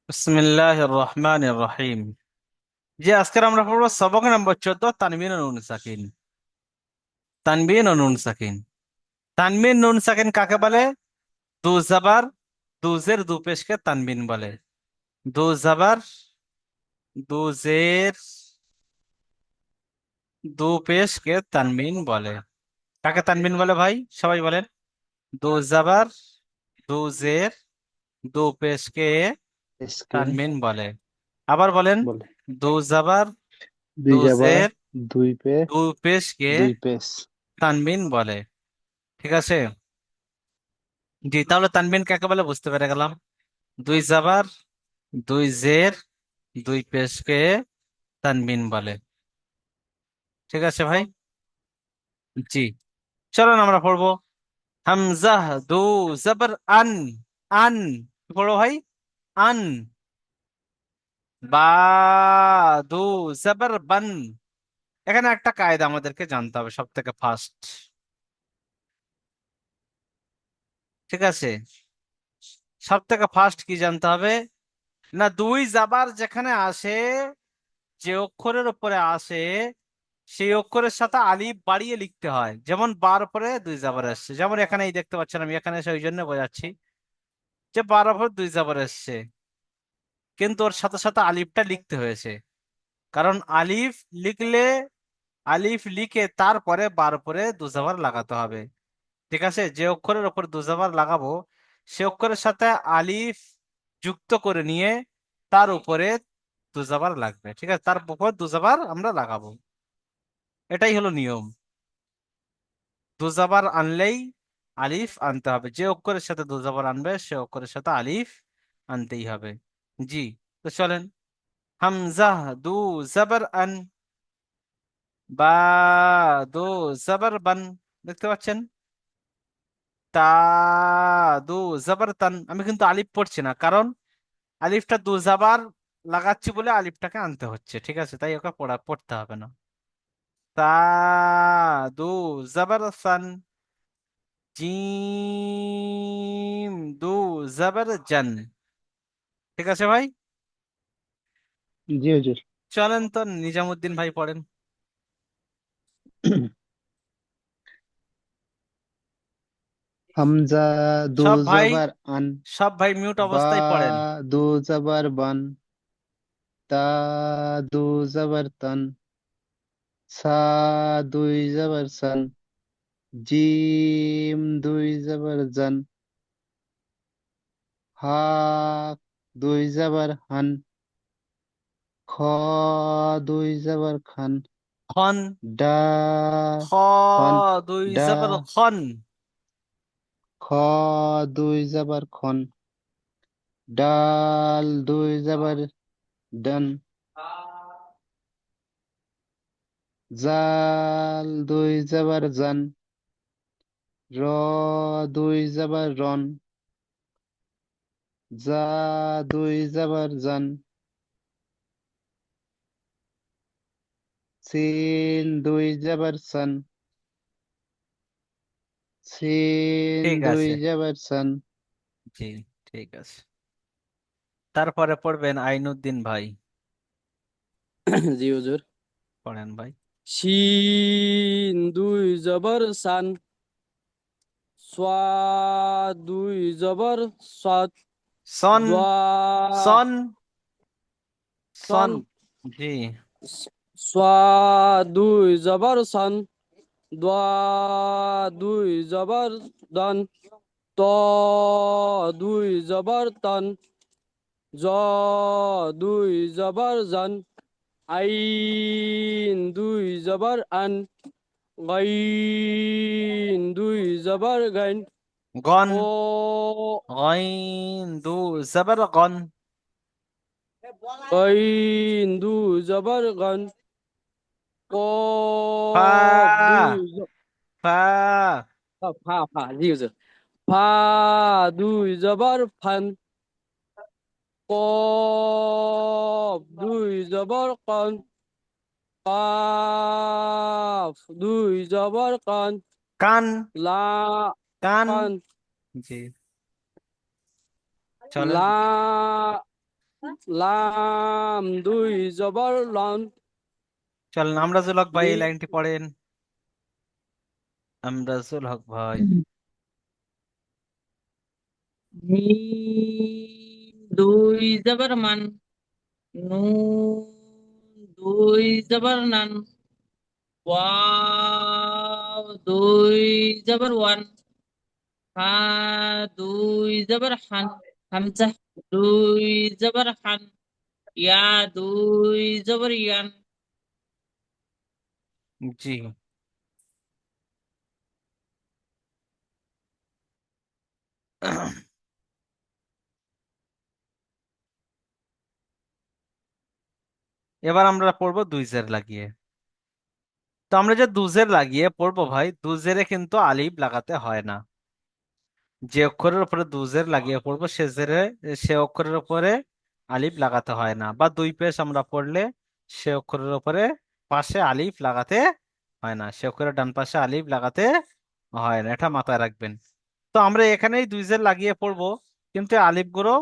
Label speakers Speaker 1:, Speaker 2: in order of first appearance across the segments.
Speaker 1: বিসমিল্লাহির রহমানির রহিম। জি, আজকে আমরা পড়বো সবক নম্বর 14, তানবিন ও নুন সাকিন। তানবিন ও নুন সাকিন। তানবিন নুন সাকিন কাকে বলে? দু জাবার, দু জের, দু পেশকে তানবিন বলে। দু জাবার, দু জের, দু পেশকে তানবিন বলে। কাকে তানবিন বলে ভাই? সবাই বলেন। দু জাবার, দু জের, দু পেশকে
Speaker 2: এসকে
Speaker 1: তানবিন বলে। আবার বলেন।
Speaker 2: বলে।
Speaker 1: দু জাবার, দু
Speaker 2: দুই জাবার,
Speaker 1: জের,
Speaker 2: দুই পেশ,
Speaker 1: দু পেশকে
Speaker 2: দুই পেশ।
Speaker 1: তানবিন বলে। ঠিক আছে। জি, তাহলে তানবিন কাকে বলে বুঝতে পেরে গেলাম। দুই জাবার, দুই জের, দুই পেশকে তানবিন বলে। ঠিক আছে ভাই। জি, চলুন আমরা পড়বো। হামজা, দু জবর আন। আন কি পড়ো ভাই? আন। বা, দু জবর বান। এখানে একটা কায়দা আমাদেরকে জানতে হবে সব থেকে ফার্স্ট। ঠিক আছে। সব থেকে ফার্স্ট কি জানতে হবে? না, দুই জাবার যেখানে আসে, যে অক্ষরের উপরে আসে, সেই অক্ষরের সাথে আলিফ বাড়িয়ে লিখতে হয়। যেমন বার পরে দুই জাবার আসছে, যেমন এখানে এই দেখতে পাচ্ছেন, আমি এখানে এসে ওই জন্য বোঝাচ্ছি যে বার পরে দুই জাবার আসছে, কিন্তু ওর সাথে সাথে আলিফটা লিখতে হয়েছে। কারণ আলিফ লিখলে, আলিফ লিখে তারপরে বার পরে দু জাবার লাগাতে হবে। ঠিক আছে। যে অক্ষরের উপর দু জাবার লাগাবো, সে অক্ষরের সাথে আলিফ যুক্ত করে নিয়ে তার উপরে দু জাবার লাগবে। ঠিক আছে, তার উপর দু জাবার আমরা লাগাবো। এটাই হলো নিয়ম। দুজাবার আনলেই আলিফ আনতে হবে। যে অক্ষরের সাথে দুজাবার আনবে সে অক্ষরের সাথে আলিফ আনতেই হবে। জি, তো চলেন। হামজা, দু জাবার আন। বা, দু জাবার বান। দেখতে পাচ্ছেন? তা, দু জাবার তান। আমি কিন্তু আলিফ পড়ছি না, কারণ আলিফটা দু জাবার লাগাচ্ছি বলে আলিফটাকে আনতে হচ্ছে। ঠিক আছে, তাই ওকে পড়তে হবে না। তা, দু জাবার সান। জিম, দু জাবার জান। ঠিক আছে ভাই।
Speaker 2: জি হুজুর।
Speaker 1: চলেন তো নিজামুদ্দিন ভাই পড়েন।
Speaker 2: হামজা, দু
Speaker 1: সব ভাই,
Speaker 2: জাবার আন।
Speaker 1: সব ভাই মিউট
Speaker 2: বা,
Speaker 1: অবস্থায় পড়েন।
Speaker 2: দু জাবার বান। তা, দু জাবার তান। সা, দুই জাবার সান। জিম, দুই জাবার জান। হা, দুই জাবার হান। খ, দুই জাবার খান।
Speaker 1: খন।
Speaker 2: ডা,
Speaker 1: খ,
Speaker 2: খন।
Speaker 1: দুই
Speaker 2: ডা,
Speaker 1: জাবার খন।
Speaker 2: খ, দুই জাবার খন। ডাল, দুই জাবার ডান। জাল, দুই জাবার জান। র, দুই জাবার রন। জা, দুই জাবার জান। সিন, দুই জাবার সান। সিন,
Speaker 1: ঠিক
Speaker 2: দুই
Speaker 1: আছে।
Speaker 2: জাবার সান।
Speaker 1: জি, ঠিক আছে। তারপরে পড়বেন আইনুদ্দিন ভাই।
Speaker 3: জি হুজুর।
Speaker 1: পড়েন ভাই।
Speaker 3: শিন দুই জবর সান। সাদ দুই জবর সাদ।
Speaker 1: সন।
Speaker 3: দোয়া
Speaker 1: সন। সন।
Speaker 3: সন।
Speaker 1: জি।
Speaker 3: সাদ দুই জবর সন। দোয়া দুই জবর দন। ত দুই জবর তন। জ দুই জবর জন। আইন দুই জবর আন। গাইন দুই জবর গাইন।
Speaker 1: গন।
Speaker 3: ও
Speaker 1: গইন, দু জাবার গন।
Speaker 3: গাইন দুই জবর গান। কফ দুই
Speaker 1: ফা। ফা।
Speaker 3: ফা ফা জি হুজুর। ফা দুই জবর ফান। কফ দুই জবর কন। কাফ দুই জবর কান।
Speaker 1: কান।
Speaker 3: লা
Speaker 1: কান।
Speaker 3: কান।
Speaker 1: জি, চলেন।
Speaker 3: লা লাম দুই জবর লন।
Speaker 1: চলেন আমরাজুল হক ভাই এই
Speaker 3: মিম
Speaker 1: লাইনটি পড়েন। আমরাজুল হক ভাই।
Speaker 4: দুই জবর মান, নুন দুই জবর নান, ওয়াও দুই জবর ওয়ান, হা দুই জবর হান, হামজা দুই জবর হান, ইয়া দুই জবর ইয়ান।
Speaker 1: জি। এবার আমরা পড়বো দুই জের লাগিয়ে। তো আমরা যে দুজের লাগিয়ে পড়বো ভাই, দুজেরে কিন্তু আলিফ লাগাতে হয় না। যে অক্ষরের উপরে দুজের লাগিয়ে পড়বো সে অক্ষরের উপরে আলিফ লাগাতে হয় না, বা দুই পেশ আমরা পড়লে সে অক্ষরের উপরে পাশে আলিফ লাগাতে হয় না, সে অক্ষরের ডান পাশে আলিফ লাগাতে হয় না, এটা মাথায় রাখবেন। তো আমরা এখানেই দুই জের লাগিয়ে পড়বো, কিন্তু এই আলিফগুলো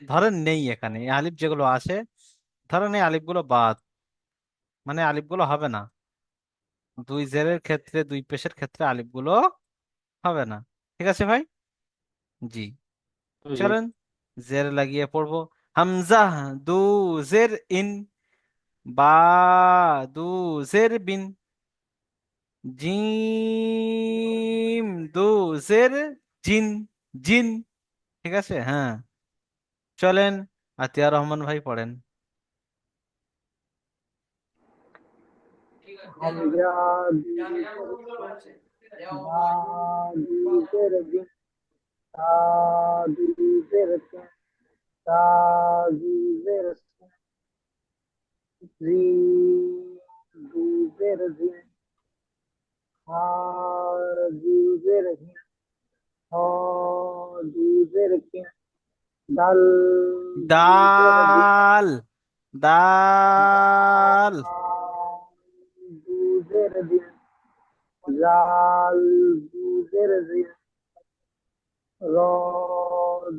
Speaker 1: ধরেন নেই এখানে, এই আলিফ যেগুলো আছে ধরেন এই আলিফগুলো বাদ, মানে আলিফগুলো হবে না। দুই জেরের ক্ষেত্রে, দুই পেশের ক্ষেত্রে আলিফগুলো হবে না। ঠিক আছে ভাই? জি।
Speaker 2: হুজুর।
Speaker 1: চলেন জের লাগিয়ে পড়বো। হামজা দু জের ইন, বা দু জের বিন, জিম দু জের জিন, জিন। ঠিক আছে, হ্যাঁ। চলেন আতিয়া রহমান ভাই পড়েন।
Speaker 5: হামজা দুই জের শিন, বা দুই জের বিন, তা দুই জের তিন, তা দুই জের সিন, জিম দুই জের জিন, হা দুই জের হিন, হ দুই জের কিন, দাল দুই জের দিন,
Speaker 1: দাল, দাল।
Speaker 5: দাল দুই জের দিন, জাল দুই জের জিন, র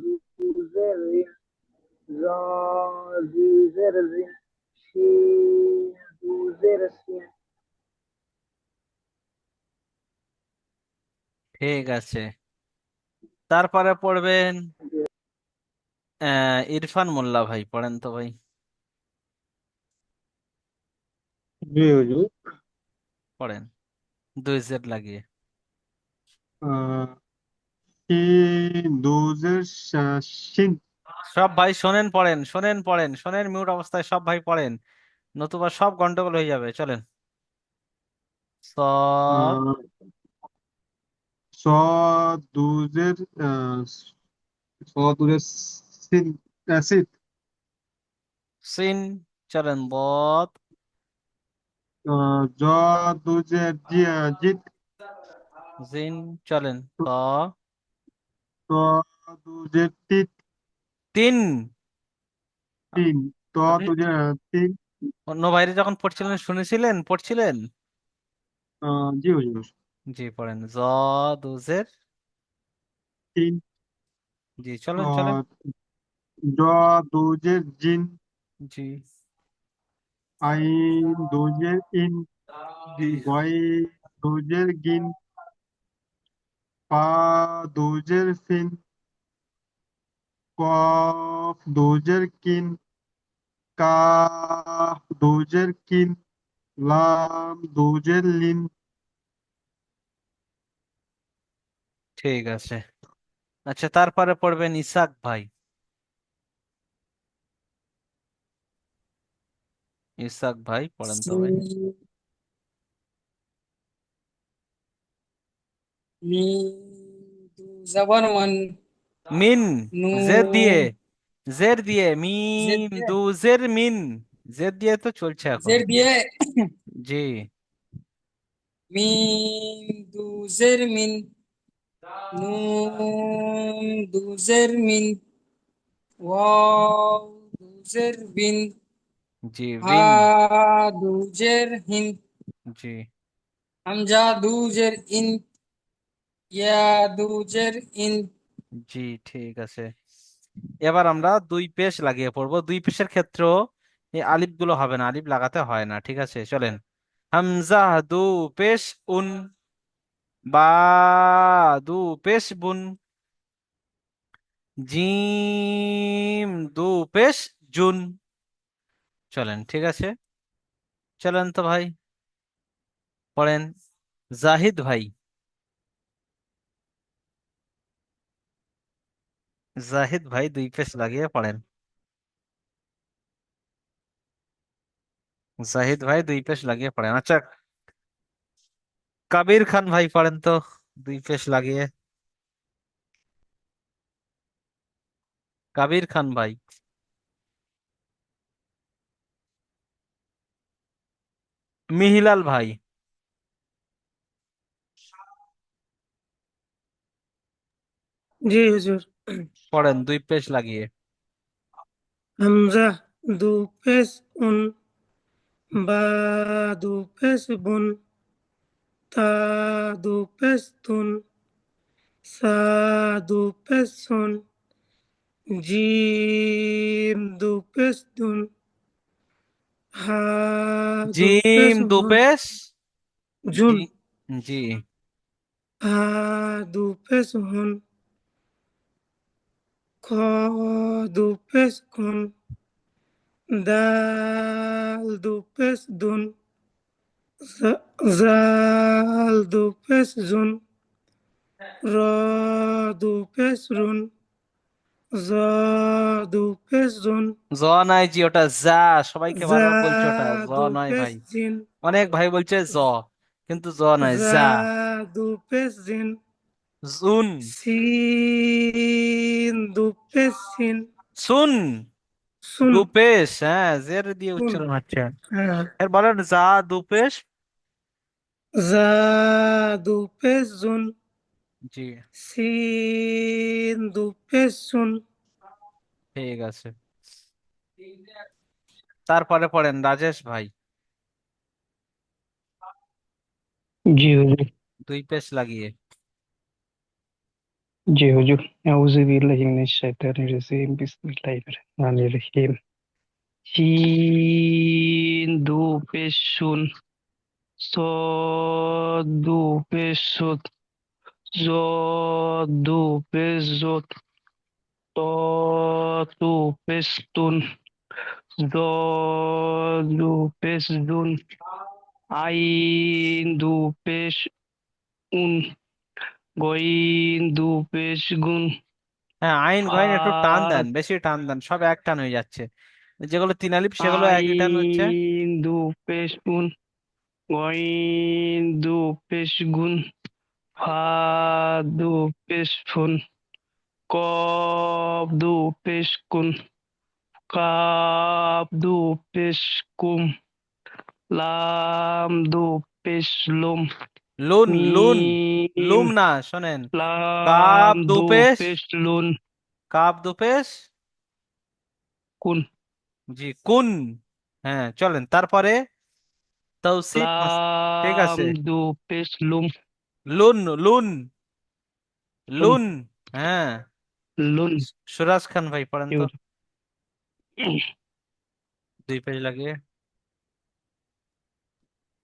Speaker 5: দুইজের রিন, র দুইজের রিন, শিন দুইজের সিন।
Speaker 1: ঠিক আছে, তারপরে পড়বেন ইরফান মোল্লা ভাই, পড়েন তো ভাই।
Speaker 2: জি হুজুর।
Speaker 1: পড়েন দুই জের লাগিয়ে।
Speaker 2: আহ, শিন দুজের শিন।
Speaker 1: সব ভাই শোনেন পড়েন, শোনেন পড়েন, শোনেন মিউট অবস্থায় সব ভাই পড়েন, নতুবা সব গন্ডগোল হয়ে যাবে। চলেন। সদ,
Speaker 2: আহ, সদ দুজের সদ দুজের সিন, সিন।
Speaker 1: সিন। চলেন বদ,
Speaker 2: জ দুজের জিত।
Speaker 1: জিন। চলেন ত,
Speaker 2: ত দুজের তিত,
Speaker 1: তিন।
Speaker 2: তিন। ত
Speaker 1: আপনি
Speaker 2: দুজের তিন।
Speaker 1: অন্য বাইরে যখন পড়ছিলেন শুনেছিলেন, পড়ছিলেন?
Speaker 2: জি হুজুর।
Speaker 1: জি পড়েন জ দুজের।
Speaker 2: তিন।
Speaker 1: জি চলেন চলেন।
Speaker 2: আহ, জ দুজের জিন।
Speaker 1: জি।
Speaker 2: আইন দুজের ইন।
Speaker 1: জি।
Speaker 2: গয় দুজের গিন। পা দুজের ফিন। কফ দুজের কিন। কাফ দুজের কিন। লাম দুজের লিন।
Speaker 1: ঠিক আছে। আচ্ছা তারপরে পড়বেন ইসাক ভাই। ইসাক ভাই পড়েন তো ভাই।
Speaker 4: সিন মিম দুই জবর মান,
Speaker 1: মিন, জের দিয়ে,
Speaker 4: নুন
Speaker 1: জের দিয়ে
Speaker 4: জের
Speaker 1: মিম
Speaker 4: দিয়ে,
Speaker 1: দু জের মিন, জের দিয়ে তো চলছে এখন।
Speaker 4: জের দিয়ে,
Speaker 1: জি।
Speaker 4: মিম দুই মিন, নুন দুই মিন, ওয়াও দুই বিন,
Speaker 1: জি
Speaker 4: হা
Speaker 1: বিন।
Speaker 4: দুই হিন,
Speaker 1: জি।
Speaker 4: হামজা দুই ইন, ইয়া দুই ইন।
Speaker 1: জি ঠিক আছে। এবার আমরা দুই পেশ লাগিয়ে পড়বো। দুই পেশের ক্ষেত্রেও এই আলিফ গুলো হবে না, আলিফ লাগাতে হয় না, ঠিক আছে? চলেন। হামজা দু পেশ উন, বা দু পেশ বুন, জিম দু পেশ জুন। চলেন, ঠিক আছে, চলেন তো ভাই, পড়েন। জাহিদ ভাই, জাহিদ ভাই দুই পেশ লাগিয়ে পড়েন। জাহিদ ভাই দুই পেশ লাগিয়ে পড়েন। আচ্ছা, কাবির খান ভাই পড়েন তো দুই পেশ লাগিয়ে। কাবির খান ভাই। মিহিলাল ভাই
Speaker 6: জি হুজুর।
Speaker 1: পড়েন দুই পেশ লাগিয়ে।
Speaker 6: হামজা দু পেশ উন, বা দু পেশ বুন, তা দু পেশ তুন, সা দু পেশ সুন, জিম দু পেশ দুন, হা দু পেশ
Speaker 1: জিম দু
Speaker 6: হুন,
Speaker 1: পেশ
Speaker 6: জুন,
Speaker 1: জি। জি।
Speaker 6: হা দু পেশ হুন, খ দু পেশ কুন, দাল দু পেশ দুন, জাল দু পেশ জুন, র দু পেশ রুন, জ দু পেশ জুন,
Speaker 1: জ নাই জি, ওটা যা। সবাইকে
Speaker 6: জা
Speaker 1: বারবার বলছে ওটা জ
Speaker 6: দু
Speaker 1: নয়
Speaker 6: পেশ
Speaker 1: ভাই।
Speaker 6: জিন,
Speaker 1: অনেক ভাই বলছে জ, কিন্তু জ নয়,
Speaker 6: জা
Speaker 1: যা।
Speaker 6: দু পেশ জিন,
Speaker 1: জুন।
Speaker 6: সিন দু পেশ সিন,
Speaker 1: সুন
Speaker 6: সুন
Speaker 1: দু পেশ, হ্যাঁ, জের দিয়ে
Speaker 6: সুন,
Speaker 1: উচ্চারণ হচ্ছে।
Speaker 6: হ্যাঁ,
Speaker 1: এর বলেন যা দু পেশ।
Speaker 6: জা দু পেশ জুন,
Speaker 1: জি,
Speaker 6: সিন দু পেশ সুন,
Speaker 1: ঠিক আছে। তারপরে পড়েন রাজেশ ভাই,
Speaker 7: জি হুজুর।
Speaker 1: দুই পেশ লাগিয়ে।
Speaker 7: জি হুজুর। আউযু বিল্লাহি মিনাশ শাইতানির রাজিম। বিসমিল্লাহির রহমানির রহিম। শিন দু পেশ শুন, সদ দু পেশ সুদ, জদ দু পেশ জোত, ত দু পেশ তুন, দদ দু পেশ দুন, আইন দু পেশ উন, গইন দু পেশ গুন,
Speaker 1: হ্যাঁ, আইন গইন একটু টান
Speaker 7: হা
Speaker 1: দেন, বেশি টান দেন, সব এক টান হয়ে যাচ্ছে। যেগুলো তিন আলিফ সেগুলো একই টান হচ্ছে।
Speaker 7: আইন দু পেশ গুন, গইন দু পেশ গুন, ফা দু পেশ ফুন, কফ দু পেশ কুন, কাপ দু পেশ কুম, লাম দু পেশ লুম,
Speaker 1: লুন লুন,
Speaker 7: মিম
Speaker 1: লুম না, শোনেন।
Speaker 7: লাম
Speaker 1: কাপ
Speaker 7: দু
Speaker 1: দুপেশ,
Speaker 7: পেশ লুন,
Speaker 1: কাপ দুপেশ,
Speaker 7: কুন,
Speaker 1: জি কুন। হ্যাঁ, চলেন তারপরে তৌসিফ ঠিক
Speaker 7: লাম
Speaker 1: আছে।
Speaker 7: দু পেশ লুম,
Speaker 1: লুন লুন
Speaker 7: লুম,
Speaker 1: লুন, হ্যাঁ।
Speaker 7: লুন।
Speaker 1: সুরাজ খান ভাই পড়েন তো দুই পেজ লাগিয়ে।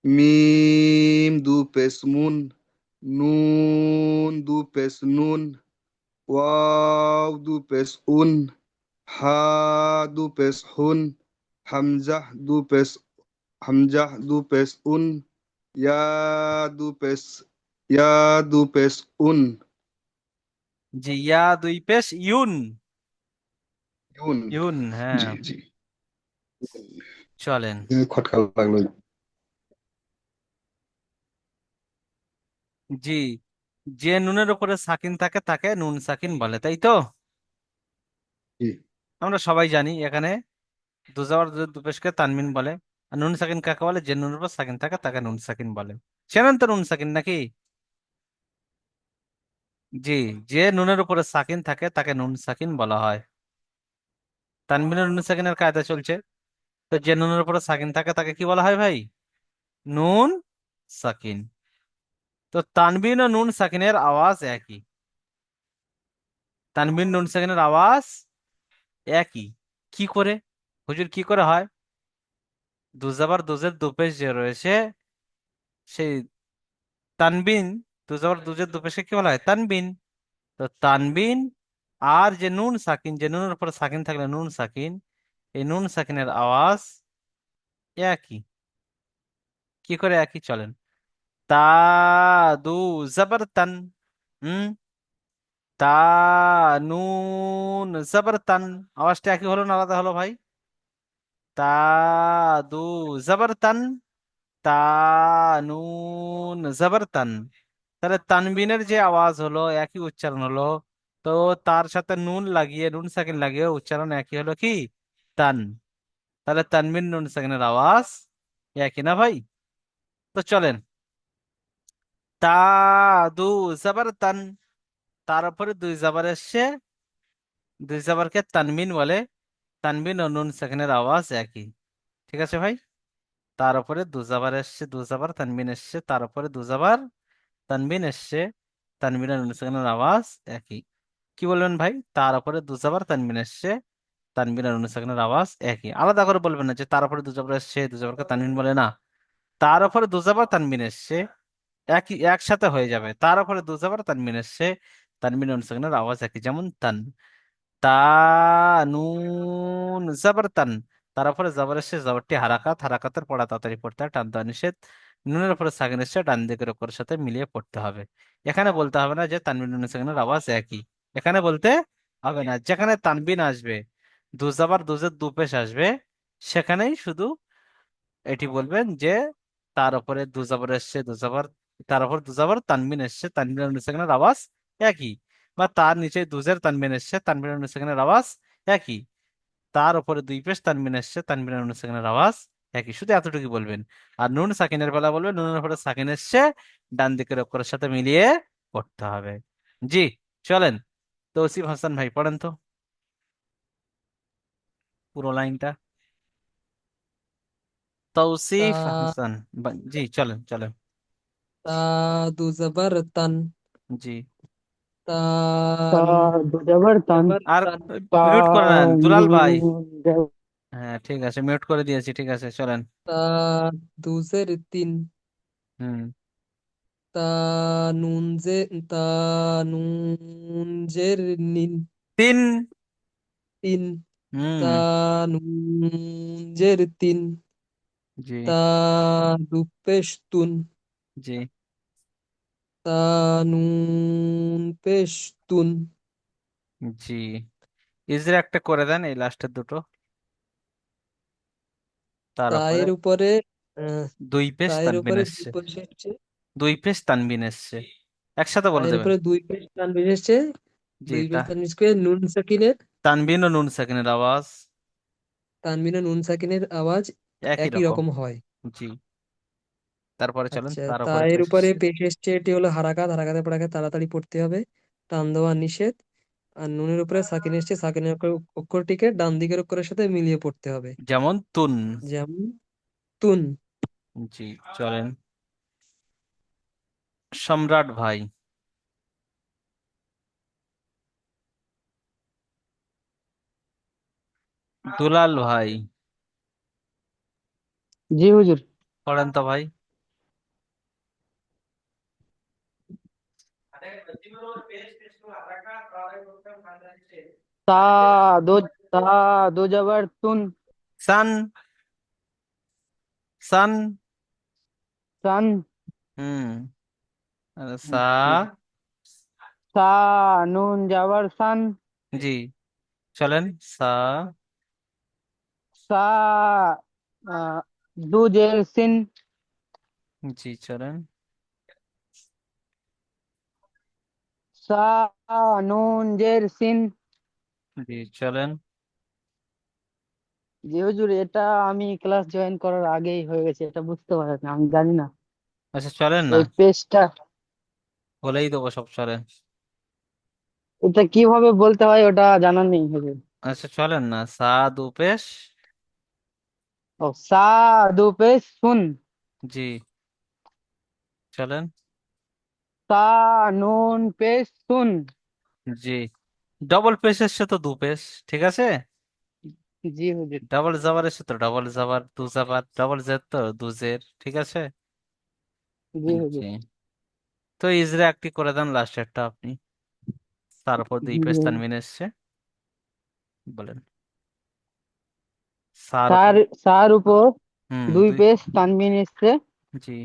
Speaker 2: মিম দু পেশ মুন, নুন দু পেশ নুন, ওয়াও দু পেশ উন, হা দু পেশ হুন, হামজাহ দু পেশ হামজাহ দু পেশ উন, ইয়া দু পেশ ইয়া দু পেশ উন,
Speaker 1: জি, ইয়া দুই পেশ ইউন।
Speaker 2: ইউন।
Speaker 1: ইউন, হ্যাঁ।
Speaker 2: জি জি,
Speaker 1: চলেন।
Speaker 2: খটকা লাগলো।
Speaker 1: জি, যে নুনের উপরে সাকিন থাকে তাকে নুন সাকিন বলে, তাই তো?
Speaker 2: জি
Speaker 1: আমরা সবাই জানি এখানে দুজাবার দুপেশকে তানমিন বলে। আর নুন সাকিন কাকে বলে? যে নুনের উপর সাকিন থাকে তাকে নুন সাকিন বলে। চেনেন তো নুন সাকিন নাকি? জি, যে নুনের উপরে সাকিন থাকে তাকে নুন সাকিন বলা হয়। তানবিনের নুন সাকিনের কায়দা চলছে। তো যে নুনের উপরে সাকিন থাকে তাকে কি বলা হয় ভাই? নুন সাকিন। তো তানবিন ও নুন সাকিনের আওয়াজ একই। তানবিন নুন সাকিনের আওয়াজ একই। কি করে হুজুর, কি করে হয়? দুজাবার দুজের দুপেশ যে রয়েছে, সেই তানবিন, দুজাবার দুজের দুপেশকে কি বলা হয়? তানবিন। তো তানবিন আর যে নুন সাকিন, যে নুনের উপর সাকিন থাকলে নুন সাকিন, এই নুন সাকিনের আওয়াজ একই। কি করে একই, চলেন। তা দু জবর তান। হুম। তা নুন জবর তান, আওয়াজটা একই হলো না আলাদা হলো ভাই? তা দু জবর তান, তা নুন জবর তান। তাহলে তানবিনের যে আওয়াজ হলো, একই উচ্চারণ হলো। তো তার সাথে নুন লাগিয়ে, নুন সাকিন লাগিয়ে উচ্চারণ একই হলো কি? তান। তাহলে তানবিন নুন সাকিনের আওয়াজ একই না ভাই? তো চলেন। তা দু জবর তান, তার উপরে দুই জবর এসছে, দুই জবরকে তানবিন বলে। তানবিন ও নুন সাকিনের আওয়াজ একই। ঠিক আছে ভাই? তার উপরে দু জবর এসছে, দু জবর তানবিন এসছে, তার উপরে দু জবর তানবিন এসছে, তানবিন আর নুন সাকিনের আওয়াজ একই। কি বলবেন ভাই? তার উপরে দু জবর তানবিন এসছে, তানবিন আর নুন সাকিনের আওয়াজ একই। আলাদা করে বলবেন না যে তার উপরে দু জবর এসছে, দু জবরকে তানবিন বলে না। তার উপরে দু জবর তানবিন এসছে, একই, একসাথে হয়ে যাবে। তার উপরে দু জবর তানবিন এসছে, তানবিন আর নুন সাকিনের আওয়াজ একই, যেমন তান। তা নুন জবর তান, তার উপরে জবর এসছে, জবরটি হারাকাত, হারাকাতের পড়া তাড়াতাড়ি পড়তে হয়, টান দেওয়া নিষেধ। নুনের উপরে সাকিন এসছে, ডান দিকের উপরের সাথে মিলিয়ে পড়তে হবে। এখানে বলতে হবে না যে তানবিন নুন সাকিনের আওয়াজ একই। এখানে বলতে হবে না। যেখানে তানবিন আসবে, দু জবর দুজের দু পেশ আসবে, সেখানেই শুধু এটি বলবেন যে তার উপরে দু জবর এসছে, দু জবর, তার উপর দু জবর তানবিন এসছে, তানবিন আর নুন সাকিনের আওয়াজ একই। বা তার নিচে দুজের তানবিন এসছে, তানবিন আর নুন সাকিনের আওয়াজ একই। তার উপরে দুই পেশ তানবিন এসছে, তানবিন আর নুন সাকিনের আওয়াজ একই। শুধু এতটুকু বলবেন। আর নুন সাকিনের বেলা বলবেন নুনের উপরে সাকিন এসছে, ডান দিকের অক্ষরের সাথে মিলিয়ে পড়তে হবে। জি, চলেন। তৌসিফ হাসান ভাই পড়েন তো পুরো লাইনটা। তৌসিফ
Speaker 3: তা
Speaker 1: হাসান জি, চলেন চলেন।
Speaker 3: তা দু জবর তান,
Speaker 1: জি।
Speaker 3: তা
Speaker 5: তা
Speaker 3: নুন
Speaker 5: দু জবর তান,
Speaker 3: জবর
Speaker 1: আর
Speaker 3: তান,
Speaker 5: তা
Speaker 1: মিউট করে নেন দুলাল ভাই।
Speaker 5: নুন
Speaker 1: হ্যাঁ ঠিক আছে, মিউট করে দিয়েছি, ঠিক আছে চলেন।
Speaker 3: তা দুজের তিন,
Speaker 1: হুম।
Speaker 3: তা নুন জে, তা নুন জের নিন,
Speaker 1: তিন।
Speaker 3: তিন, তা
Speaker 1: হুম।
Speaker 3: নুন জের তিন,
Speaker 1: জি।
Speaker 3: তা দুপেশ তুন,
Speaker 1: জি।
Speaker 3: তা নুন পেশ তুন।
Speaker 1: জি। ইজরা একটা করে দেন এই লাস্টের দুটো। তার উপরে
Speaker 3: তায়ের উপরে আহ,
Speaker 1: দুই পেশ
Speaker 3: তায়ের
Speaker 1: তানবিন
Speaker 3: উপরে
Speaker 1: এসছে,
Speaker 3: দুপেশ এসছে,
Speaker 1: দুই পেশ তানবিন এসছে, একসাথে বলে
Speaker 3: তায়ের
Speaker 1: দেবেন।
Speaker 3: উপরে দুই পেশ তানবিন এসছে,
Speaker 1: জি।
Speaker 3: দুই পেশ তানবিন করে নুন সাকিনের,
Speaker 1: তানবিন ও নুন সাকিনের আওয়াজ
Speaker 3: তানবিন ও নুন সাকিনের আওয়াজ
Speaker 1: একই
Speaker 3: একই
Speaker 1: রকম।
Speaker 3: রকম হয়।
Speaker 1: জি। তারপরে চলেন,
Speaker 3: আচ্ছা,
Speaker 1: তার উপরে
Speaker 3: তায়ের
Speaker 1: পেশ
Speaker 3: উপরে
Speaker 1: এসছে।
Speaker 3: পেশ এসছে, এটি হলো হারাকাত, হারাকাতের পড়াকে তাড়াতাড়ি পড়তে হবে, টান দেওয়া নিষেধ। আর নুনের উপরে সাকিন এসছে, সাকিনের অক্ষরটিকে ডান দিকের অক্ষরের সাথে মিলিয়ে পড়তে হবে,
Speaker 1: যেমন তুন।
Speaker 3: যেমন তুন।
Speaker 1: জি। চলেন। সম্রাট ভাই। দুলাল ভাই
Speaker 5: জি হুজুর।
Speaker 1: পড়েন তো ভাই।
Speaker 5: তা দো তা দো জবর তুন,
Speaker 1: সান। সান।
Speaker 5: সান।
Speaker 1: হুম। আর সা।
Speaker 5: জি। সা নুন জবর সান,
Speaker 1: জি। চলেন। সা।
Speaker 5: সা আহ, দু জের সিন,
Speaker 1: জি। চলেন।
Speaker 5: সা নুন জের সিন।
Speaker 1: জি। চলেন।
Speaker 5: জি হুজুর, এটা আমি ক্লাস জয়েন করার আগেই হয়ে গেছে, এটা বুঝতে পারিনি, আমি জানি না
Speaker 1: আচ্ছা চলেন না,
Speaker 5: এই পেজটা,
Speaker 1: বলেই দেবো সব, চলেন।
Speaker 5: এটা কিভাবে বলতে হয় ওটা জানা নেই হুজুর।
Speaker 1: আচ্ছা চলেন না, সা দু পেশ।
Speaker 5: ও সা দু পেশ সুন,
Speaker 1: জি। চলেন।
Speaker 5: সা নুন পেশ সুন।
Speaker 1: জি। ডবল পেশ এসছে তো দু পেশ, ঠিক আছে।
Speaker 5: জি হুজুর।
Speaker 1: ডাবল জাবার এসে তো ডাবল জাবার দু জাবার ডাবল জের তো দুজের, ঠিক আছে।
Speaker 5: জি হুজুর।
Speaker 1: জি। তো ইজরা একটি করে দেন লাস্টেরটা আপনি, তার উপর দুই
Speaker 5: জি
Speaker 1: পেশ
Speaker 5: হুজুর।
Speaker 1: তানবিন এসছে, বলেন। সার উপর।
Speaker 5: সার সার উপর দুই
Speaker 1: দুই।
Speaker 5: পেশ তানবিন এসছে।
Speaker 1: জি।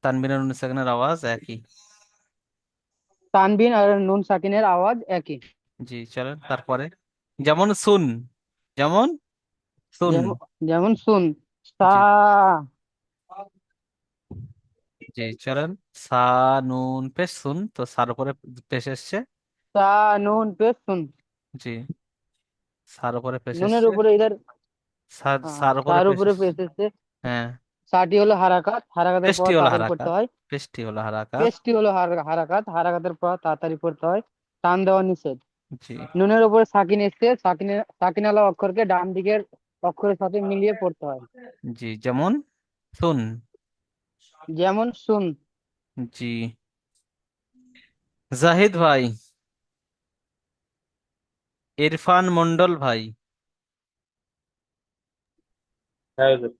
Speaker 1: তানবিনের নুন সেকেন্ডের আওয়াজ একই।
Speaker 5: তানবিন আর নুন সাকিনের আওয়াজ একই।
Speaker 1: জি চলেন তারপরে। যেমন সুন, যেমন সুন।
Speaker 5: যেমন যেমন শুন, সা।
Speaker 1: জি। জি চলেন। সা নুন পেশ সুন, তো সার উপরে পেশ এসছে।
Speaker 5: সা নুন পেশ শুন।
Speaker 1: জি। সার উপরে পেশ
Speaker 5: নুনের
Speaker 1: এসছে।
Speaker 5: উপরে এদের
Speaker 1: সার উপরে
Speaker 5: সার
Speaker 1: পেশ
Speaker 5: উপরে
Speaker 1: এসছে।
Speaker 5: পেশ এসছে।
Speaker 1: হ্যাঁ।
Speaker 5: সাটি হলো হারাকাত, হারাকাতের পর
Speaker 1: পেশটি হলো
Speaker 5: তাড়াতাড়ি পড়তে
Speaker 1: হারাকাত।
Speaker 5: হয়।
Speaker 1: পেশটি হলো হারাকাত।
Speaker 5: পেশটি হলো হারাকাত, হারাকাতের পর তাড়াতাড়ি পড়তে হয়। টান দেওয়া নিষেধ।
Speaker 1: জি।
Speaker 5: নুনের উপরে সাকিন এসছে, সাকিনালা অক্ষরকে ডান দিকের অক্ষরের সাথে মিলিয়ে পড়তে হয়।
Speaker 1: জি যেমন সুন।
Speaker 5: যেমন শুন।
Speaker 1: জি। জাহিদ ভাই, ইরফান মন্ডল ভাই,
Speaker 8: হ্যাঁ হুজুর।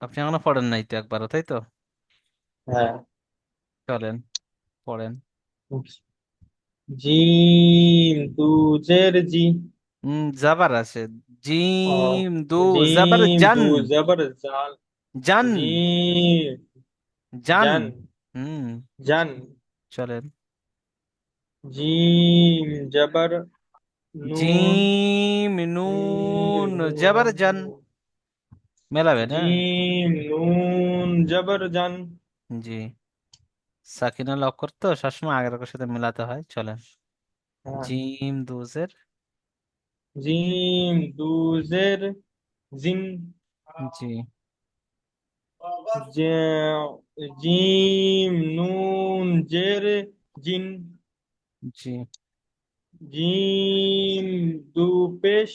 Speaker 1: আপনি এখনো পড়েন নাই তো একবারও, তাই তো?
Speaker 8: হ্যাঁ।
Speaker 1: চলেন পড়েন।
Speaker 8: জিম দুজের জি।
Speaker 1: জাবার আছে।
Speaker 8: ও,
Speaker 1: জিম দু জাবার
Speaker 8: জিম
Speaker 1: জান।
Speaker 8: দু জবর জাল।
Speaker 1: জান।
Speaker 8: জিম
Speaker 1: জান।
Speaker 8: জান।
Speaker 1: হুম।
Speaker 8: জান।
Speaker 1: চলেন।
Speaker 8: জিম জবর নুন।
Speaker 1: জিম নুন জাবার জান, মেলাবেন হ্যাঁ।
Speaker 8: জিম নুন জবর জান।
Speaker 1: জি। সাকিনা অক্ষর তো সবসময় আগের অক্ষরের সাথে মেলাতে হয়, চলেন।
Speaker 8: হ্যাঁ।
Speaker 1: জিম দুজের।
Speaker 8: জিম দুজের জিন।
Speaker 1: জি।
Speaker 8: জিম নুন জের জিন।
Speaker 1: জি।
Speaker 8: জিম দু পেশ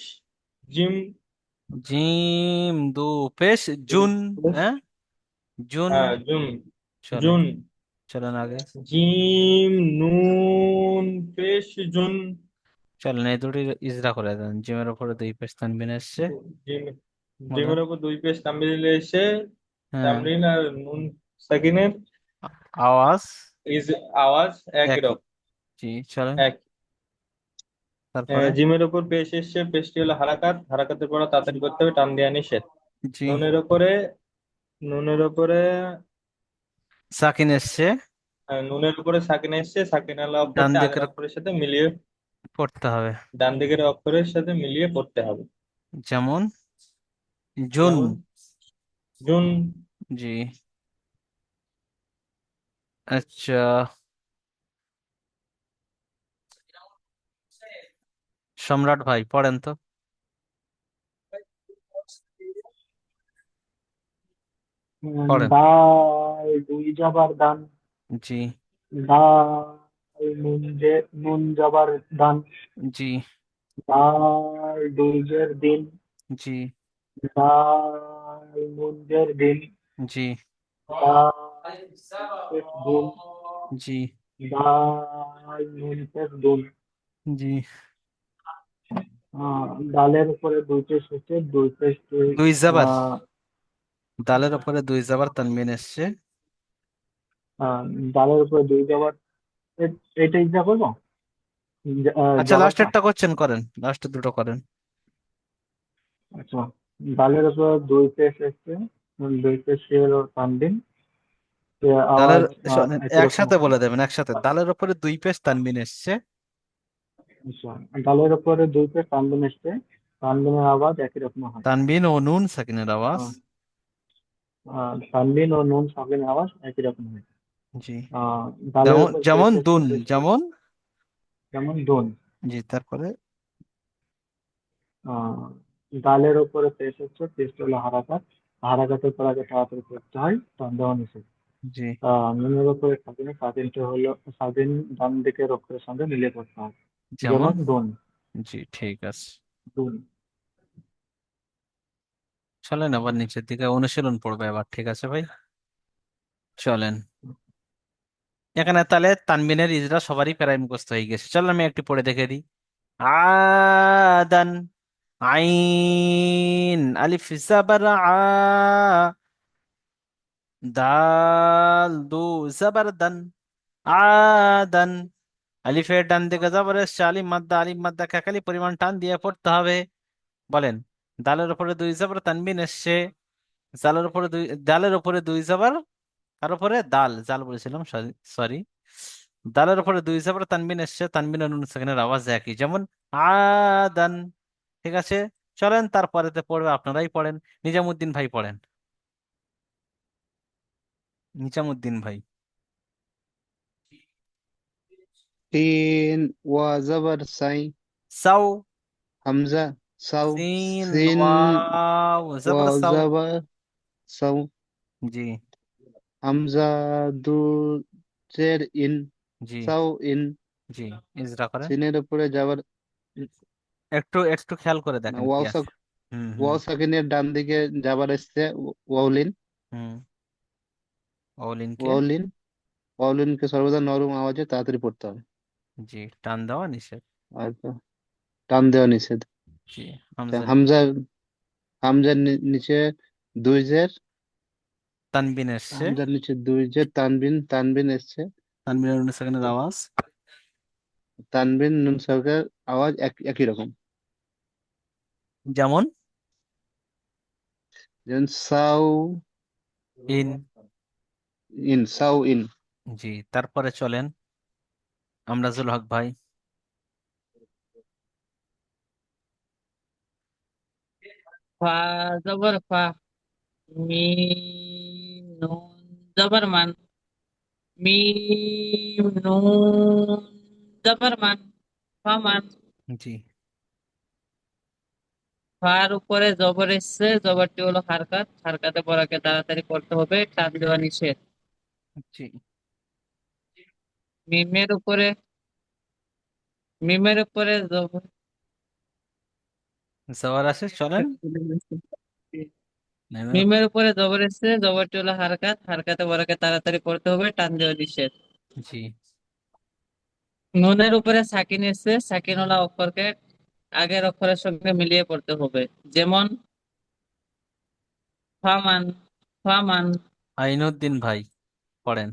Speaker 8: জিম।
Speaker 1: জিম দু পেশ জুন। হ্যাঁ। জুন।
Speaker 8: হ্যাঁ জুন।
Speaker 1: চলেন।
Speaker 8: জুন।
Speaker 1: চলেন আগে।
Speaker 8: জিম নুন পেশ জুন।
Speaker 1: চলেন এই দুটি ইজরা করে দেন। জিমের উপরে দুই পেশ তানবিন এসছে,
Speaker 8: জিম।
Speaker 1: বলেন।
Speaker 8: জিমের উপর দুই পেশ তামরিন এসে
Speaker 1: হ্যাঁ।
Speaker 8: তামরিন আর নুন সাকিনের
Speaker 1: আওয়াজ
Speaker 8: ইজ আওয়াজ একই
Speaker 1: একই।
Speaker 8: রকম।
Speaker 1: জি চলেন
Speaker 8: এক।
Speaker 1: তারপরে।
Speaker 8: জিমের উপর পেশ এসছে, পেশটি হলো হারাকাত, হারাকাতের পর তাড়াতাড়ি করতে হবে, টান দেওয়া নিষেধ।
Speaker 1: জি।
Speaker 8: নুনের উপরে নুনের উপরে
Speaker 1: সাকিন এসছে,
Speaker 8: নুনের উপরে সাকিন এসছে, সাকিন আলা
Speaker 1: ডান
Speaker 8: অক্ষরটি আগের
Speaker 1: দিকের
Speaker 8: অক্ষরের সাথে মিলিয়ে
Speaker 1: পড়তে হবে।
Speaker 8: ডান দিকের অক্ষরের সাথে মিলিয়ে পড়তে হবে।
Speaker 1: যেমন জুন।
Speaker 8: যেমন জুন।
Speaker 1: জি। আচ্ছা, সম্রাট ভাই পড়েন তো। পড়েন।
Speaker 9: দাল দুই জবর দান।
Speaker 1: জি।
Speaker 9: দাল নুন জবর দান।
Speaker 1: জি।
Speaker 9: দাল দুই জের দিন।
Speaker 1: জি।
Speaker 9: দাল নুন জের দিন।
Speaker 1: জি।
Speaker 9: দাল পেশ দুন।
Speaker 1: জি।
Speaker 9: দাল নুন পেশ দুন।
Speaker 1: জি।
Speaker 9: ডালের উপরে দুই পেশ হচ্ছে, দুই পেশ দুই।
Speaker 1: দুই জাবার।
Speaker 9: আহ,
Speaker 1: দালের উপরে দুই জাবার তানবিন এসছে।
Speaker 9: ডালের উপরে দুই জবর। এইটাই যা করবো,
Speaker 1: আচ্ছা
Speaker 9: জবরটা।
Speaker 1: লাস্টেরটা করছেন, করেন লাস্টের দুটো করেন।
Speaker 9: আচ্ছা, ডালের উপর দুই পেশ এসছে, দুই পেশ হলো তানবিন।
Speaker 1: দালের
Speaker 9: আওয়াজ একই রকম
Speaker 1: একসাথে
Speaker 9: হবে।
Speaker 1: বলে দেবেন, একসাথে। দালের উপরে দুই পেশ তানবিন এসছে।
Speaker 9: আচ্ছা, ডালের উপরে দুই পেশ তানবিন এসছে, তানবিনের আওয়াজ একই রকম হয়।
Speaker 1: তানবিন ও নুন সাকিনের আওয়াজ।
Speaker 9: আহ, তানবিন ও নুন সাকিনের আওয়াজ একই রকম হয়।
Speaker 1: জি।
Speaker 9: আহ, ডালের
Speaker 1: যেমন
Speaker 9: উপর পেশ
Speaker 1: যেমন
Speaker 9: এসছে,
Speaker 1: দুন,
Speaker 9: পেশটি
Speaker 1: যেমন।
Speaker 9: যেমন দোন।
Speaker 1: জি তারপরে।
Speaker 9: আহ, ডালের উপরে পেশ হচ্ছে, পেশটি হলো হারাকাত, হারাকাতের পর আগে তাড়াতাড়ি করতে হয়, টান দেওয়া নিষেধ।
Speaker 1: জি।
Speaker 9: নুনের উপরে সাকিনে, সাকিনটি হলো সাকিন ডান দিকের অক্ষরের সঙ্গে মিলিয়ে পড়তে হয়।
Speaker 1: যেমন।
Speaker 9: যেমন দোন।
Speaker 1: জি ঠিক আছে।
Speaker 9: দোন।
Speaker 1: চলেন আবার নিচের দিকে অনুশীলন পড়বে এবার, ঠিক আছে ভাই। চলেন। এখানে তাহলে তানবিনের ইজরা সবারই প্রায় মুখস্থ হয়ে গেছে, চলেন আমি একটু পড়ে দেখে দিই। আদান। আইন আলিফ জাবার আ, দাল দু জাবার দান, আদান। আলিফের ডান দিকে জবর এসছে, আলিফ মাদ্দা কাকালি পরিমাণ টান দিয়ে পড়তে হবে। বলেন, দালের উপরে দুই জবর তানবিন এসছে, দালের উপরে দুই জবর, কার উপরে? দাল, জাল বলেছিলাম, সরি। দালের উপরে দুই জবর তানবিন এসছে, তানবিন আর নুন সাকিনের আওয়াজ একই, যেমন আদান। ঠিক আছে, চলেন তারপরেতে পড়বে, আপনারাই পড়েন। নিজামুদ্দিন ভাই পড়েন, নিজামুদ্দিন ভাই।
Speaker 2: সিন ওয়া জবর সাই,
Speaker 1: সাউ,
Speaker 2: হামজা সাউ,
Speaker 1: সিন
Speaker 2: সিন
Speaker 1: ওয়াও জবর
Speaker 2: ওয়া
Speaker 1: সাউ।
Speaker 2: জবর সাউ,
Speaker 1: জি,
Speaker 2: হামজা দু জের ইন,
Speaker 1: জি,
Speaker 2: সাউ ইন।
Speaker 1: জি, ইজরা করেন।
Speaker 2: সিনের উপরে জবর
Speaker 1: একটু একটু খেয়াল করে দেখেন কি
Speaker 2: ওয়াও
Speaker 1: আছে। হুম, হুম,
Speaker 2: ওয়াও সাকিনের ডান দিকে জবর এসছে, ওয়াউলিন।
Speaker 1: হুম। অলিনকে,
Speaker 2: ওয়াউলিন, ওয়াউলিনকে সর্বদা নরম আওয়াজে তাড়াতাড়ি পড়তে হবে।
Speaker 1: জি, টান দেওয়া নিষেধ।
Speaker 2: আর টান দেওয়া নিষেধ।
Speaker 1: জি,
Speaker 2: তা
Speaker 1: হামজা
Speaker 2: হামজা, হামজার নিচে দুই জের,
Speaker 1: তানবিন এসছে,
Speaker 2: হামজার নিচে দুই জের, তানবিন, তানবিন এসছে।
Speaker 1: তানবিন আর নুন সাকিনের আওয়াজ
Speaker 2: তানবিন নুন সরকার আওয়াজ একই রকম।
Speaker 1: যেমন
Speaker 2: যেমন সাউ
Speaker 1: ইন।
Speaker 2: ইন, সাউ ইন।
Speaker 1: জি, তারপরে চলেন আমরাজুল হক ভাই।
Speaker 10: ফা জবর ফা, মিম নুন জবর মান, মিম নুন জবর মান, ফামান।
Speaker 1: জি,
Speaker 10: ফার উপরে জবর এসছে, জবরটি হলো হারকাত, হারকাতে পড়াকে তাড়াতাড়ি করতে হবে, টান দেওয়া নিষেধ।
Speaker 1: জি,
Speaker 10: মিমের উপরে, মিমের উপরে জবর,
Speaker 1: জবর আছে, চলেন। নেমের
Speaker 10: মিমের
Speaker 1: উপরে-
Speaker 10: উপরে জবর এসছে, জবরটি হলো হারকাত, হারকাতে পড়াকে তাড়াতাড়ি করতে হবে, টান দেওয়া নিষেধ।
Speaker 1: জি,
Speaker 10: নুনের উপরে সাকিন এসছে, সাকিনওয়ালা অক্ষরকে আগের অক্ষরের সঙ্গে মিলিয়ে পড়তে হবে, যেমন ফামান, ফামান।
Speaker 1: আইনুদ্দিন ভাই পড়েন।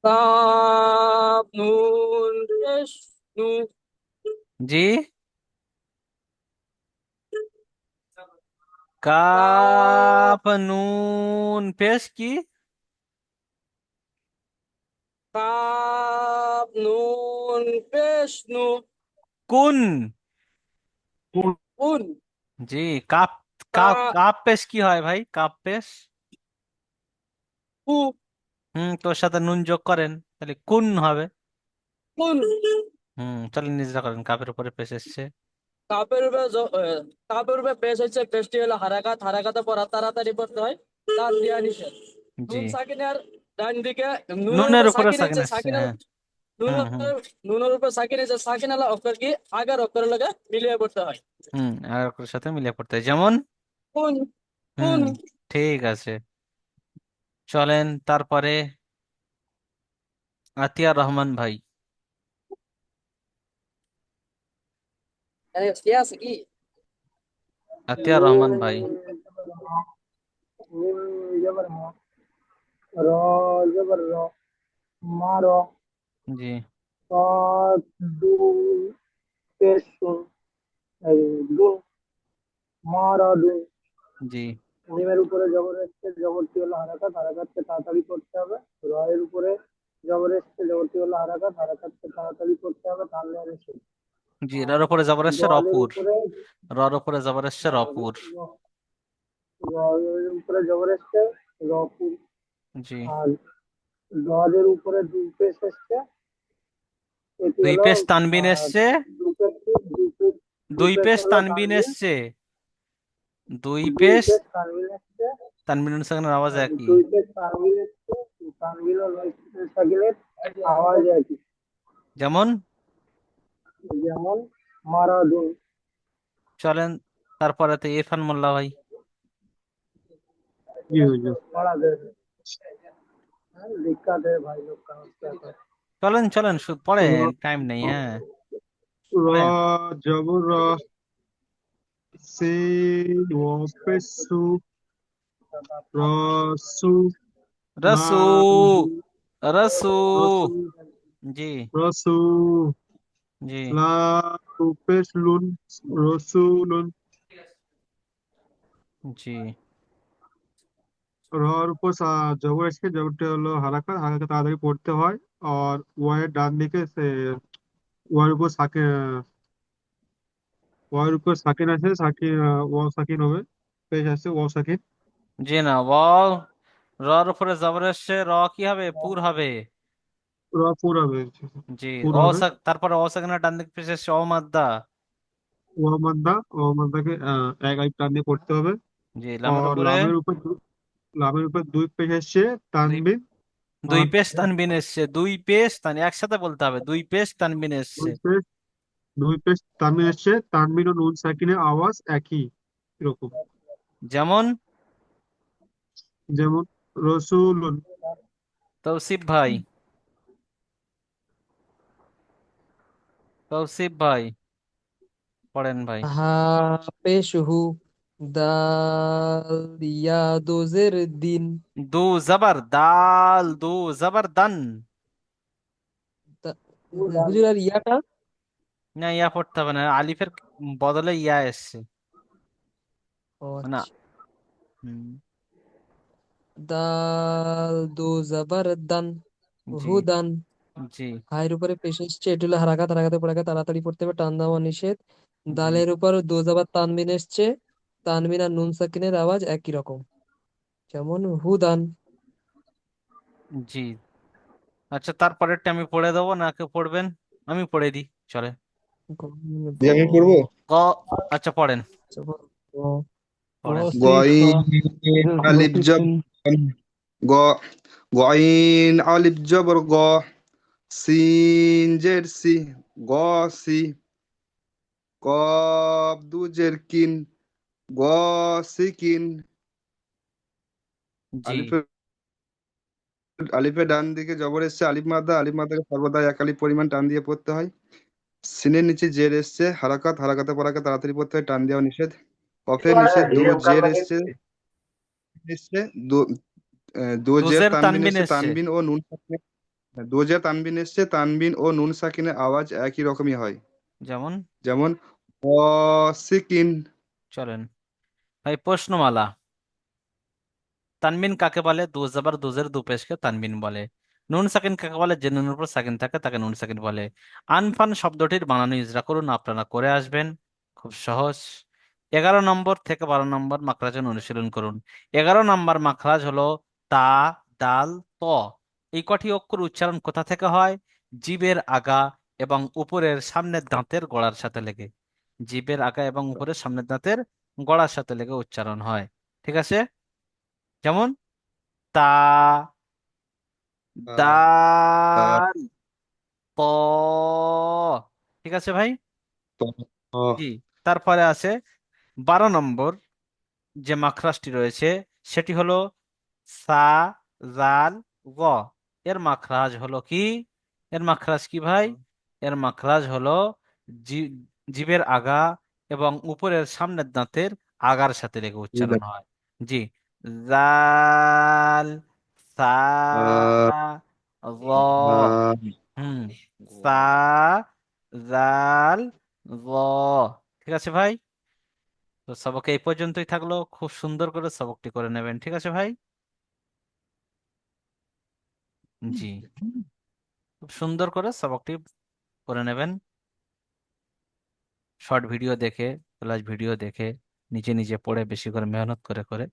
Speaker 4: কাফ নুন পেশ নু।
Speaker 1: জি,
Speaker 4: কাফ
Speaker 1: কাফ নুন পেশ কি?
Speaker 4: কাফ নুন পেশ নু।
Speaker 1: কুন।
Speaker 4: উন।
Speaker 1: জি, কাপ,
Speaker 4: কা
Speaker 1: কাপ পেশ কি হয় ভাই? কাপ পেশ,
Speaker 4: কু
Speaker 1: তোর সাথে নুন যোগ করেন, তাহলে কুন হবে।
Speaker 4: কুন।
Speaker 1: চলেন নিজরা করেন, কাপের উপরে পেশ এসছে।
Speaker 4: কাপের উপরে কাপের উপরে পেশ হচ্ছে, পেশটি হলো হারাকাত, হারাকাতে পড়া তাড়াতাড়ি পড়তে হয়, টান দেওয়া নিষেধ।
Speaker 1: জি,
Speaker 4: নুন সাকিনের ডান দিকে, নুনের
Speaker 1: নুনের
Speaker 4: উপর
Speaker 1: উপরে
Speaker 4: সাকিন
Speaker 1: সাকিন
Speaker 4: হচ্ছে,
Speaker 1: এসছে,
Speaker 4: সাকিনের
Speaker 1: হ্যাঁ। হুম, হুম,
Speaker 4: নুনের নুনের উপর সাকিন হচ্ছে, সাকিন আলা অক্ষর কি আগের অক্ষরের লগে মিলিয়ে পড়তে হয়।
Speaker 1: আর ওর সাথে মিলিয়ে পড়তে হয়, যেমন
Speaker 4: কুন,
Speaker 1: হুম,
Speaker 4: কুন।
Speaker 1: ঠিক আছে। চলেন তারপরে আতিয়া রহমান ভাই।
Speaker 4: কি আছে কি?
Speaker 1: আতিয়া রহমান ভাই।
Speaker 9: মিম জবর মা, র জবর র, মার,
Speaker 1: জি,
Speaker 9: সাদ দু পেশ শুন, এই দুন, মারাদুন।
Speaker 1: জি,
Speaker 9: মিমের উপরে জবর এসছে, জবরটি হলো হারাকাত, হারাকাতকে তাড়াতাড়ি করতে হবে। র এর উপরে জবর এসছে, জবরটি হলো হারাকাত, হারাকাতকে তাড়াতাড়ি করতে হবে, টান দেওয়া নিষেধ।
Speaker 1: জি,
Speaker 9: আর
Speaker 1: এর উপরে জবর এসছে
Speaker 9: রদের
Speaker 1: রপুর,
Speaker 9: উপরে,
Speaker 1: রর উপরে জবর এসছে
Speaker 9: হ্যাঁ,
Speaker 1: রপুর।
Speaker 9: রদের উপরে জবর এসছে, রপুর।
Speaker 1: জি,
Speaker 9: আর রদের উপরে দুই পেশ এসছে, এটি
Speaker 1: দুই
Speaker 9: হলো
Speaker 1: পেশ তানবিন
Speaker 9: আহ,
Speaker 1: এসছে,
Speaker 9: দুই পেশ, দুই
Speaker 1: দুই
Speaker 9: পেশ
Speaker 1: পেশ
Speaker 9: হলো
Speaker 1: তানবিন
Speaker 9: তানবিন,
Speaker 1: এসছে, দুই
Speaker 9: দুই
Speaker 1: পেশ
Speaker 9: পেশ তানবিন এসছে,
Speaker 1: তানবিন সাকিনের আওয়াজ একই,
Speaker 9: দুই পেশ তানবিন এসছে, তানবিন ও সাকিনের আওয়াজ একই।
Speaker 1: যেমন
Speaker 9: যেমন মারাদুন।
Speaker 1: চলেন তারপরেতে ইরফান মোল্লা ভাই।
Speaker 9: জি হুজুর। पढ़ा दे, दिक्कत है भाई लोग का, क्या करें।
Speaker 1: চলেন চলেন, পড়েন,
Speaker 9: तो
Speaker 1: টাইম নেই, হ্যাঁ।
Speaker 2: র
Speaker 1: বলেন।
Speaker 2: জবর র, সিন ওয়াও পেশ সু, রসু,
Speaker 1: রসু,
Speaker 2: লাম
Speaker 1: রসু।
Speaker 2: রসু,
Speaker 1: জি,
Speaker 2: রসু,
Speaker 1: জি,
Speaker 2: লাম পেশ লুন, রসুলুন।
Speaker 1: জি।
Speaker 2: রর উপর জবর এসে, জবরটি হলো হারাকাত, হারাকাত তাড়াতাড়ি পড়তে হয়। আর ওয়াইয়ের ডান দিকে ওয়ার উপর ওয়ার উপর সাকিন আছে, সাকিন ওয়াও সাকিন হবে, পেশ আছে ওয়াও সাকিন।
Speaker 1: জি না, ওয়াও, রর উপরে জবর এসছে, র কি হবে? পুর হবে।
Speaker 2: র পুর হবে,
Speaker 1: জি,
Speaker 2: পুর হবে।
Speaker 1: তারপরে অসাকিনের ডান দিক পেশ এসছে অমাদ্দা।
Speaker 2: ওয়া মাদ্দাকে এক এক টান দিয়ে পড়তে হবে।
Speaker 1: জি, লামের
Speaker 2: আর
Speaker 1: উপরে
Speaker 2: লামের উপর দুই পেশ এসছে,
Speaker 1: দুই
Speaker 2: তানবিন।
Speaker 1: দুই
Speaker 2: আর
Speaker 1: পেশ তানবিন এসছে, দুই পেশ একসাথে বলতে হবে, দুই পেশ তানবিন এসছে।
Speaker 2: দুই পেশ দুই পেশ তানবিন এসছে, তানবিন ও নুন সাকিনের আওয়াজ একই রকম।
Speaker 1: যেমন
Speaker 2: যেমন রসুলুন।
Speaker 1: তৌসিফ ভাই, তৌসিফ ভাই পড়েন ভাই।
Speaker 3: হা পেশ হু, দাল ইয়া দোজের দিন।
Speaker 1: দু জবর দাল, দু জবর দান।
Speaker 3: তা- হুজুর আর ইয়াটা?
Speaker 1: না, ইয়া পড়তে হবে না, আলিফের বদলে ইয়া এসছে।
Speaker 3: ও
Speaker 1: না।
Speaker 3: আচ্ছা।
Speaker 1: হুম,
Speaker 3: দাল দো জবর দান,
Speaker 1: জি,
Speaker 3: হুদান।
Speaker 1: জি,
Speaker 3: হায়ের উপরে পেশ এসছে, এটি হলো হারাকাত, হারাকাতে পড়াকে তাড়াতাড়ি পড়তে হবে, টান দেওয়া নিষেধ।
Speaker 1: জি,
Speaker 3: দালের উপর দো জবর তানবিন এসছে, তানবিন আর নুন সাকিনের আওয়াজ একই রকম, যেমন হুদান।
Speaker 1: জি। আচ্ছা, তারপরেরটা আমি পড়ে দেবো না কেউ পড়বেন? আমি পড়ে দিই, চলে।
Speaker 3: গ,
Speaker 2: যে আমি পড়বো।
Speaker 1: ক, আচ্ছা পড়েন,
Speaker 3: গ,
Speaker 1: পড়েন।
Speaker 7: ওয়াসিফা
Speaker 2: গইন আলিফ জব
Speaker 7: রফিকুন।
Speaker 2: গ গইন আলিফ জবর গ, সিন জের সি, গ সি, কব দু জের কিন, গ সিকিন।
Speaker 1: জি,
Speaker 2: আলিফের আলিফের ডান দিকে জবর এসছে, আলিফ মাদ্দা, আলিফ মাদ্দাকে সর্বদা এক আলিফ পরিমাণ টান দিয়ে পড়তে হয়। সিনের নিচে জের এসছে, হারাকাত, হারাকাতে পড়াকে তাড়াতাড়ি পড়তে হয়, টান দেওয়া নিষেধ। কফের নিচে দু জের এসছে, এসছে দু দু জের
Speaker 1: দুজের
Speaker 2: তানবিন
Speaker 1: তানবিন
Speaker 2: এসছে,
Speaker 1: এসছে।
Speaker 2: তানবিন ও নুন সাকিনের, দু জের তানবিন এসছে, তানবিন ও নুন সাকিনের আওয়াজ একই রকমই হয়।
Speaker 1: যেমন,
Speaker 2: যেমন সিকিন।
Speaker 1: চলেন ভাই, প্রশ্নমালা। তানবিন কাকে বলে? দু জবর দুজের দু পেশকে তানবিন বলে। নুন সাকিন কাকে বলে? যে নুনের উপর সাকিন থাকে তাকে নুন সাকিন বলে। আনফান শব্দটির বানানো ইজরা করুন, আপনারা করে আসবেন, খুব সহজ। 11 নম্বর থেকে 12 নম্বর মাখরাজের অনুশীলন করুন। 11 নম্বর মাখরাজ হলো তা, দাল, ত। এই কটি অক্ষর উচ্চারণ কোথা থেকে হয়? জিভের আগা এবং উপরের সামনের দাঁতের গোড়ার সাথে লেগে। জিভের আগা এবং উপরের সামনের দাঁতের গোড়ার সাথে লেগে উচ্চারণ হয়। ঠিক আছে? যেমন তা,
Speaker 2: তা,
Speaker 1: দাল, ত। ঠিক আছে ভাই?
Speaker 2: ত,
Speaker 1: জি। তারপরে আছে 12 নম্বর যে মাখরাজটি রয়েছে, সেটি হলো সা, জাল, গ। এর মাখরাজ হলো কি? এর মাখরাজ কি ভাই? এর মাখরাজ হলো জি, জিভের আগা এবং উপরের সামনের দাঁতের আগার সাথে লেগে উচ্চারণ হয়। জি। জাল, সা, গ। হুম, সা, জাল, গ। ঠিক আছে ভাই? তো সবক এই পর্যন্তই থাকলো, খুব সুন্দর করে সবকটি করে নেবেন, ঠিক আছে ভাই? জি, খুব সুন্দর করে সবকটি করে নেবেন, শর্ট ভিডিও দেখে, প্লাস ভিডিও দেখে, নিজে নিজে পড়ে বেশি করে মেহনত করে করে